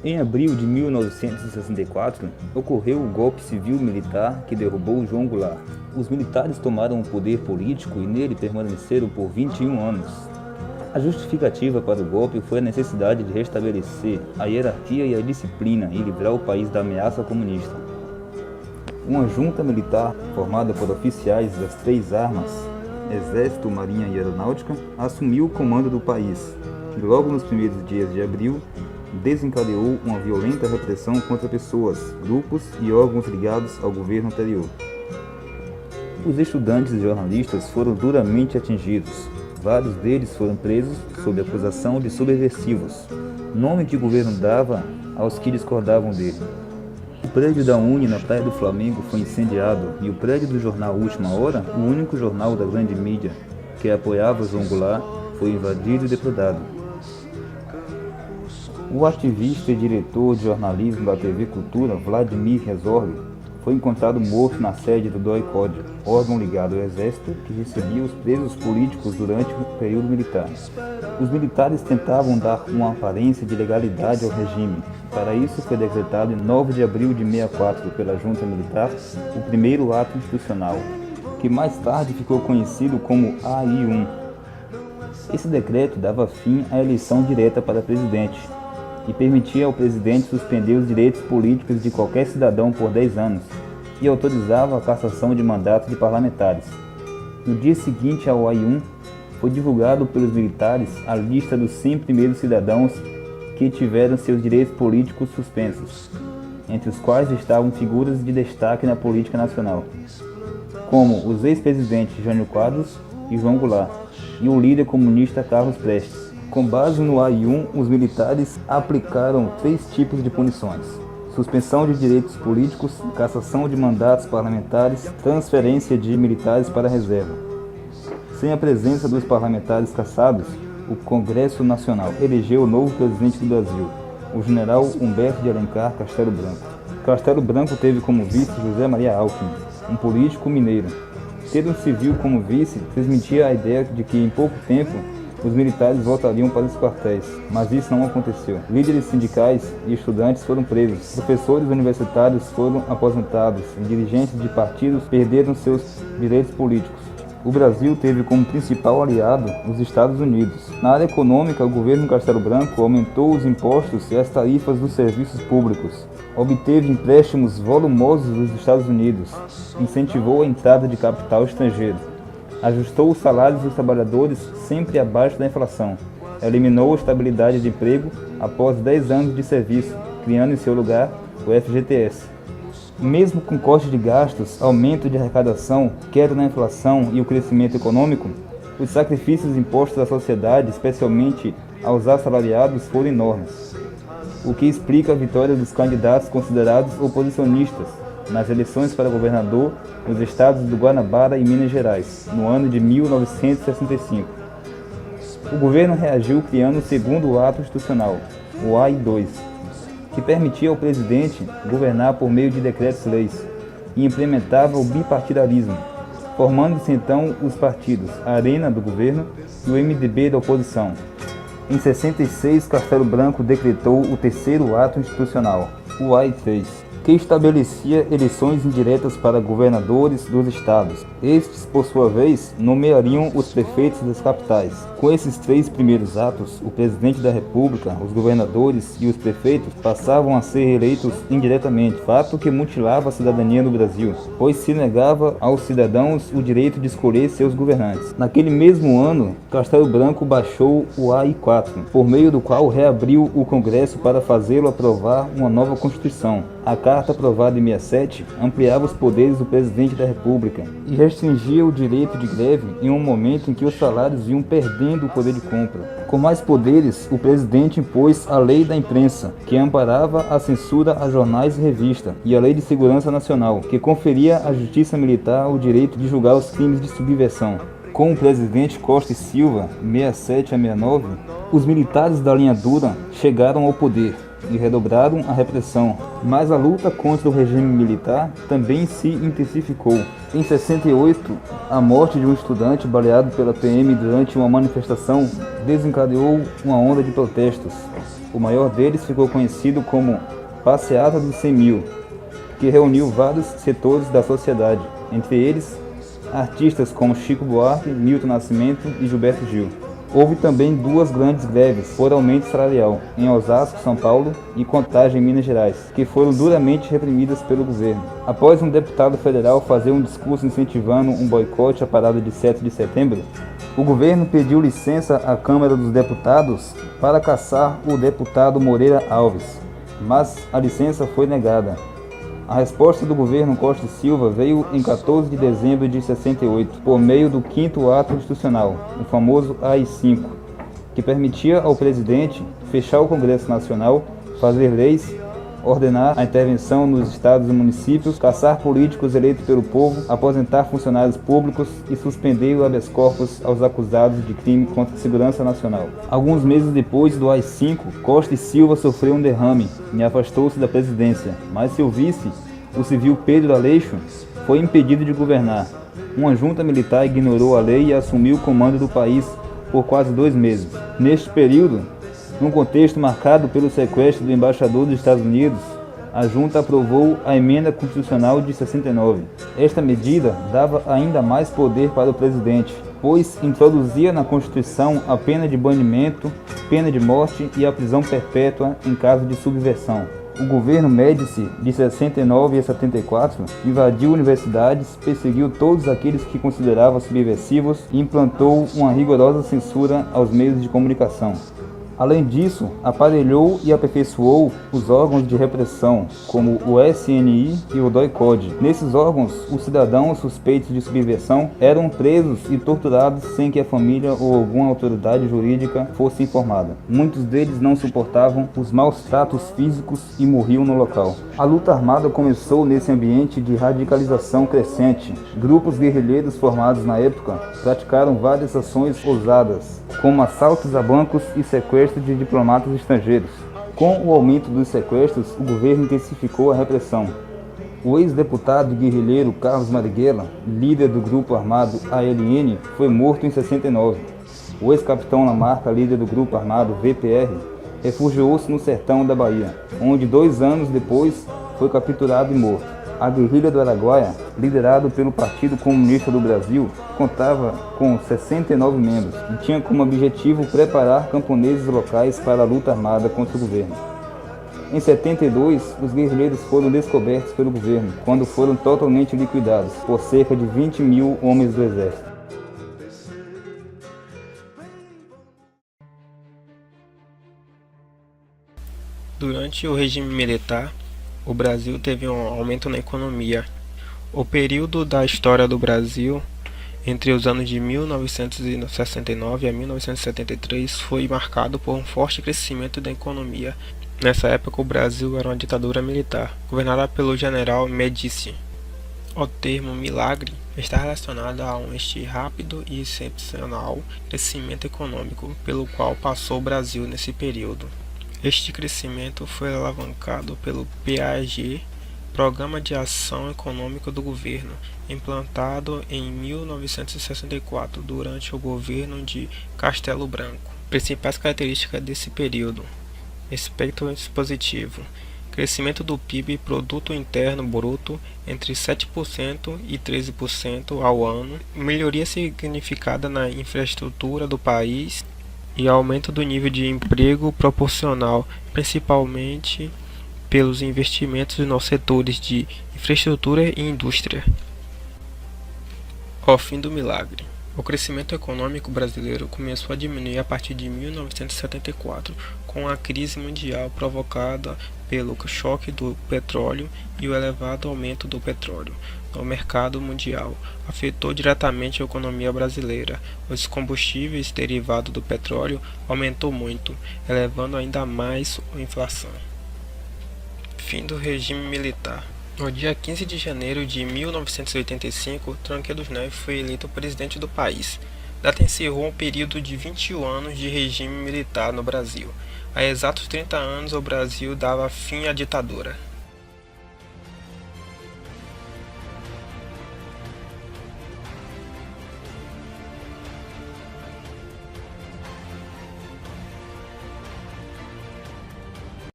Em abril de 1964, ocorreu o golpe civil-militar que derrubou João Goulart. Os militares tomaram o poder político e nele permaneceram por 21 anos. A justificativa para o golpe foi a necessidade de restabelecer a hierarquia e a disciplina e livrar o país da ameaça comunista. Uma junta militar, formada por oficiais das três armas, Exército, Marinha e Aeronáutica, assumiu o comando do país e logo nos primeiros dias de abril desencadeou uma violenta repressão contra pessoas, grupos e órgãos ligados ao governo anterior. Os estudantes e jornalistas foram duramente atingidos. Vários deles foram presos sob acusação de subversivos, nome que o governo dava aos que discordavam dele. O prédio da Uni na Praia do Flamengo foi incendiado e o prédio do jornal Última Hora, o único jornal da grande mídia que apoiava João Goulart, foi invadido e depredado. O ativista e diretor de jornalismo da TV Cultura, Vladimir Herzog, foi encontrado morto na sede do DOI-CODE, órgão ligado ao Exército que recebia os presos políticos durante o período militar. Os militares tentavam dar uma aparência de legalidade ao regime. Para isso foi decretado em 9 de abril de 64 pela junta militar o primeiro ato institucional, que mais tarde ficou conhecido como AI-1. Esse decreto dava fim à eleição direta para presidente e permitia ao presidente suspender os direitos políticos de qualquer cidadão por 10 anos e autorizava a cassação de mandatos de parlamentares. No dia seguinte ao AI-1, foi divulgado pelos militares a lista dos 100 primeiros cidadãos que tiveram seus direitos políticos suspensos, entre os quais estavam figuras de destaque na política nacional, como os ex-presidentes Jânio Quadros e João Goulart, e o líder comunista Carlos Prestes. Com base no AI-1, os militares aplicaram 3 tipos de punições: suspensão de direitos políticos, cassação de mandatos parlamentares, transferência de militares para a reserva. Sem a presença dos parlamentares cassados, o Congresso Nacional elegeu o novo presidente do Brasil, o general Humberto de Alencar Castelo Branco. Castelo Branco teve como vice José Maria Alckmin, um político mineiro. Ter um civil como vice transmitia a ideia de que em pouco tempo os militares voltariam para os quartéis, mas isso não aconteceu. Líderes sindicais e estudantes foram presos, professores universitários foram aposentados e dirigentes de partidos perderam seus direitos políticos. O Brasil teve como principal aliado os Estados Unidos. Na área econômica, o governo Castelo Branco aumentou os impostos e as tarifas dos serviços públicos, obteve empréstimos volumosos dos Estados Unidos, incentivou a entrada de capital estrangeiro, ajustou os salários dos trabalhadores sempre abaixo da inflação, eliminou a estabilidade de emprego após 10 anos de serviço, criando em seu lugar o FGTS. Mesmo com corte de gastos, aumento de arrecadação, queda na inflação e o crescimento econômico, os sacrifícios impostos à sociedade, especialmente aos assalariados, foram enormes, o que explica a vitória dos candidatos considerados oposicionistas nas eleições para governador nos estados do Guanabara e Minas Gerais, no ano de 1965. O governo reagiu criando o segundo ato institucional, o AI-2, que permitia ao presidente governar por meio de decretos-leis e implementava o bipartidarismo, formando-se então os partidos Arena do governo e o MDB da oposição. Em 66, Castelo Branco decretou o terceiro ato institucional, o AI-3, que estabelecia eleições indiretas para governadores dos estados. Estes, por sua vez, nomeariam os prefeitos das capitais. Com esses 3 primeiros atos, o presidente da República, os governadores e os prefeitos passavam a ser eleitos indiretamente, fato que mutilava a cidadania no Brasil, pois se negava aos cidadãos o direito de escolher seus governantes. Naquele mesmo ano, Castelo Branco baixou o AI-4, por meio do qual reabriu o Congresso para fazê-lo aprovar uma nova Constituição. A Carta aprovada em 67 ampliava os poderes do presidente da República e restringia o direito de greve em um momento em que os salários iam perdendo o poder de compra. Com mais poderes, o presidente impôs a Lei da Imprensa, que amparava a censura a jornais e revistas, e a Lei de Segurança Nacional, que conferia à Justiça Militar o direito de julgar os crimes de subversão. Com o presidente Costa e Silva, 67 a 69, os militares da linha dura chegaram ao poder e redobraram a repressão, mas a luta contra o regime militar também se intensificou. Em 68, a morte de um estudante baleado pela PM durante uma manifestação desencadeou uma onda de protestos. O maior deles ficou conhecido como Passeata dos 100.000, que reuniu vários setores da sociedade, entre eles artistas como Chico Buarque, Milton Nascimento e Gilberto Gil. Houve também duas grandes greves por aumento salarial, em Osasco, São Paulo, e Contagem, Minas Gerais, que foram duramente reprimidas pelo governo. Após um deputado federal fazer um discurso incentivando um boicote à parada de 7 de setembro, o governo pediu licença à Câmara dos Deputados para caçar o deputado Moreira Alves, mas a licença foi negada. A resposta do governo Costa e Silva veio em 14 de dezembro de 68, por meio do 5º ato institucional, o famoso AI-5, que permitia ao presidente fechar o Congresso Nacional, fazer leis, ordenar a intervenção nos estados e municípios, caçar políticos eleitos pelo povo, aposentar funcionários públicos e suspender o habeas corpus aos acusados de crime contra a segurança nacional. Alguns meses depois do AI-5, Costa e Silva sofreu um derrame e afastou-se da presidência, mas seu vice, o civil Pedro Aleixo, foi impedido de governar. Uma junta militar ignorou a lei e assumiu o comando do país por quase 2 meses. Neste período, num contexto marcado pelo sequestro do embaixador dos Estados Unidos, a junta aprovou a Emenda Constitucional de 69. Esta medida dava ainda mais poder para o presidente, pois introduzia na Constituição a pena de banimento, pena de morte e a prisão perpétua em caso de subversão. O governo Médici, de 69 a 74, invadiu universidades, perseguiu todos aqueles que considerava subversivos e implantou uma rigorosa censura aos meios de comunicação. Além disso, aparelhou e aperfeiçoou os órgãos de repressão, como o SNI e o DOI-CODE. Nesses órgãos, os cidadãos suspeitos de subversão eram presos e torturados sem que a família ou alguma autoridade jurídica fosse informada. Muitos deles não suportavam os maus tratos físicos e morriam no local. A luta armada começou nesse ambiente de radicalização crescente. Grupos guerrilheiros formados na época praticaram várias ações ousadas, como assaltos a bancos e sequestros de diplomatas estrangeiros. Com o aumento dos sequestros, o governo intensificou a repressão. O ex-deputado guerrilheiro Carlos Marighella, líder do grupo armado ALN, foi morto em 69. O ex-capitão Lamarca, líder do grupo armado VPR, refugiou-se no sertão da Bahia, onde 2 anos depois foi capturado e morto. A guerrilha do Araguaia, liderada pelo Partido Comunista do Brasil, contava com 69 membros e tinha como objetivo preparar camponeses locais para a luta armada contra o governo. Em 72, os guerrilheiros foram descobertos pelo governo, quando foram totalmente liquidados por cerca de 20.000 homens do exército. Durante o regime militar, o Brasil teve um aumento na economia. O período da história do Brasil, entre os anos de 1969 a 1973, foi marcado por um forte crescimento da economia. Nessa época, o Brasil era uma ditadura militar, governada pelo general Médici. O termo milagre está relacionado a este rápido e excepcional crescimento econômico pelo qual passou o Brasil nesse período. Este crescimento foi alavancado pelo PAEG, Programa de Ação Econômica do Governo, implantado em 1964 durante o governo de Castelo Branco. Principais características desse período: aspecto positivo, crescimento do PIB, Produto Interno Bruto, entre 7% e 13% ao ano, melhoria significada na infraestrutura do país e aumento do nível de emprego proporcional, principalmente pelos investimentos nos setores de infraestrutura e indústria. Ao fim do milagre. O crescimento econômico brasileiro começou a diminuir a partir de 1974, com a crise mundial provocada pelo choque do petróleo e o elevado aumento do petróleo no mercado mundial. Afetou diretamente a economia brasileira. Os combustíveis derivados do petróleo aumentou muito, elevando ainda mais a inflação. Fim do regime militar. No dia 15 de janeiro de 1985, Tancredo Neves foi eleito presidente do país. Data encerrou um período de 21 anos de regime militar no Brasil. Há exatos 30 anos, o Brasil dava fim à ditadura.